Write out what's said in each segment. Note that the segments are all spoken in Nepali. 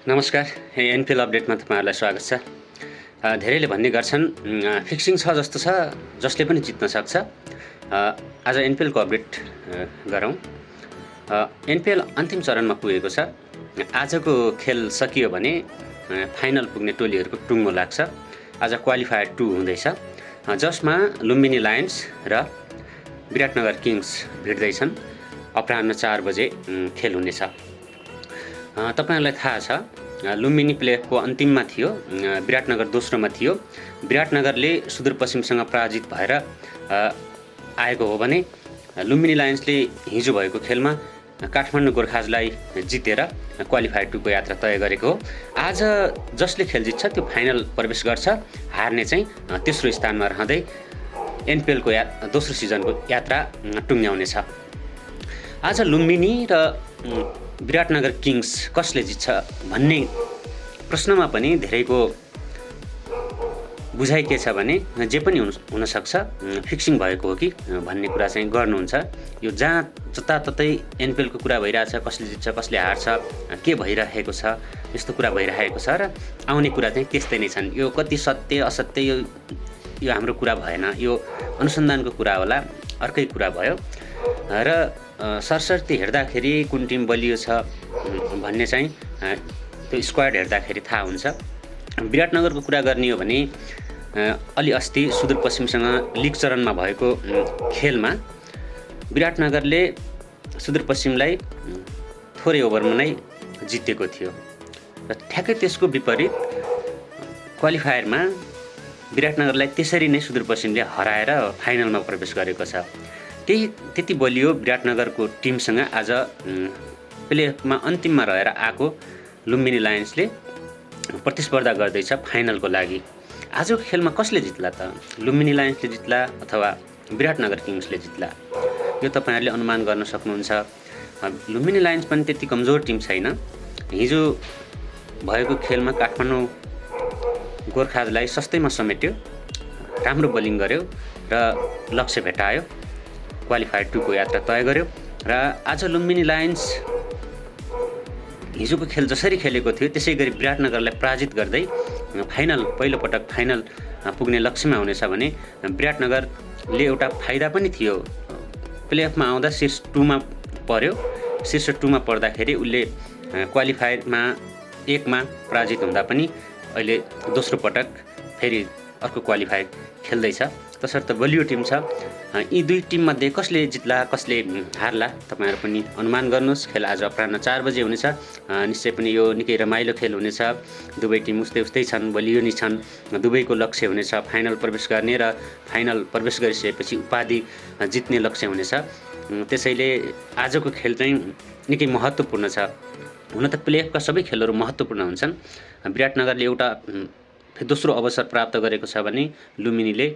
नमस्कार, एनपिएल अपडेटमा तपाईहरुलाई स्वागत छ। धेरैले भन्ने गर्छन् फिक्सिङ छ जस्तो छ, जसले पनि जित्न सक्छ। आज एनपिएलको अपडेट गरौँ। एनपिएल अन्तिम चरणमा पुगेको छ। आजको खेल सकियो भने फाइनल पुग्ने टोलीहरूको टुङ्गो लाग्छ। आज क्वालिफायर 2 हुँदैछ, जसमा लुम्बिनी लायन्स र विराटनगर किङ्स भिड्दैछन्। अपराह्न 4 बजे खेल हुनेछ। तपाईहरुलाई थाहा छ, लुम्बिनी प्लेअफको अन्तिममा थियो, विराटनगर दोस्रोमा थियो। विराटनगरले सुदूरपश्चिमसँग पराजित भएर आएको हो भने लुम्बिनी लायन्सले हिजो भएको खेलमा काठमाडौँ गोर्खाजलाई जितेर क्वालिफायर 2 को यात्रा तय गरेको हो। आज जसले खेल जित्छ त्यो फाइनल प्रवेश गर्छ। हार्ने चाहिँ तेस्रो स्थानमा रहँदै एनपिएलको दोस्रो सिजनको यात्रा टुङ्ग्याउनेछ। आज लुम्बिनी र विराटनगर किङ्स कसले जित्छ भन्ने प्रश्नमा पनि धेरैको बुझाइ के छ भने जे पनि हुन सक्छ, फिक्सिङ भएको हो कि भन्ने कुरा चाहिँ गर्नुहुन्छ। यो जहाँ जताततै एनपिएलको कुरा भइरहेछ, कसले जित्छ कसले हार्छ, के भइरहेको छ, यस्तो कुरा भइरहेको छ र आउने कुरा चाहिँ त्यस्तै नै छन्। यो कति सत्य असत्य यो हाम्रो कुरा भएन, यो अनुसन्धानको कुरा होला, अर्कै कुरा भयो। र सरसर्ती हेर्दाखेरि कुन टिम बलियो छ भन्ने चाहिँ त्यो स्क्वाड हेर्दाखेरि थाहा हुन्छ। विराटनगरको कुरा गर्ने हो भने अलि अस्ति सुदूरपश्चिमसँग लिग चरणमा भएको खेलमा विराटनगरले सुदूरपश्चिमलाई थोरै ओभरमा नै जितेको थियो र ठ्याक्कै त्यसको विपरीत क्वालिफायरमा विराटनगरलाई त्यसरी नै सुदूरपश्चिमले हराएर फाइनलमा प्रवेश गरेको छ। त्यति बलियो विराटनगरको टिमसँग आज प्लेअफमा अन्तिममा रहेर आएको लुम्बिनी लायन्सले प्रतिस्पर्धा गर्दैछ फाइनलको लागि। आजको खेलमा कसले जित्ला त? लुम्बिनी लायन्सले जित्ला अथवा विराटनगर किङ्सले जित्ला? यो तपाईहरुले अनुमान गर्न सक्नुहुन्छ। लुम्बिनी लायन्स पनि त्यति कमजोर टिम छैन। हिजो भएको खेलमा काठमाडौँ गोर्खाजलाई सस्तैमा समेट्यो, राम्रो बोलिङ गर्यो र लक्ष्य भेटायो, क्वालिफायर 2 को यात्रा तय गर्यो। र आज लुम्बिनी लायन्स हिजोको खेल जसरी खेलेको थियो त्यसै गरी विराटनगरलाई पराजित गर्दै फाइनल पहिलोपटक फाइनल पुग्ने लक्ष्यमा हुनेछ भने विराटनगरले एउटा फाइदा पनि थियो। प्लेअफमा आउँदा शीर्ष 2 मा पर्यो। शीर्ष 2 मा पर्दाखेरि उसले क्वालिफायरमा 1 मा पराजित हुँदा पनि अहिले दोस्रो पटक फेरि अर्को क्वालिफायर खेल्दैछ। तसर्थ बलियो टिम छ। यी दुई टिम मध्ये कसले जित्ला कसले हार्ला तपाईहरु पनि अनुमान गर्नुस्। खेल आज अपराह्न 4 बजे हुनेछ। निश्चय पनि यो निकै रमाइलो खेल हुनेछ। दुवै टिम उस्तै छन्, बलियो नि छन्। दुवैको लक्ष्य हुनेछ फाइनल प्रवेश गर्ने र फाइनल प्रवेश गरिसकेपछि उपाधि जित्ने लक्ष्य हुनेछ। त्यसैले आजको खेल चाहिँ निकै महत्त्वपूर्ण छ। हुन त प्लेअफका सबै खेलहरू महत्त्वपूर्ण हुन्छन्। विराटनगरले एउटा दोस्रो अवसर प्राप्त गरेको छ भने लुम्बिनीले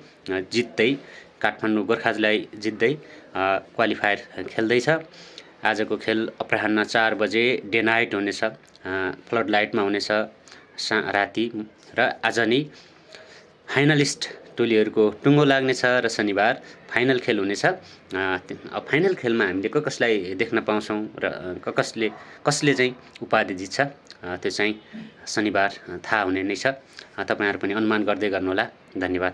जित्दै काठमाडौँ गोर्खाजलाई जित्दै क्वालिफायर खेल्दैछ। आजको खेल अपराह्न 4 बजे डे नाइट हुनेछ, फ्लड लाइटमा हुनेछ राति र आज नै फाइनलिस्ट टोलीहरूको टुङ्गो लाग्नेछ र शनिबार फाइनल खेल हुनेछ। फाइनल खेलमा हामीले कसलाई देख्न पाउँछौँ र कसले चाहिँ उपाधि जित्छ त्यो चाहिँ शनिबार थाहा हुने नै छ। तपाईहरु पनि अनुमान गर्दै गर्नुहोला। धन्यवाद।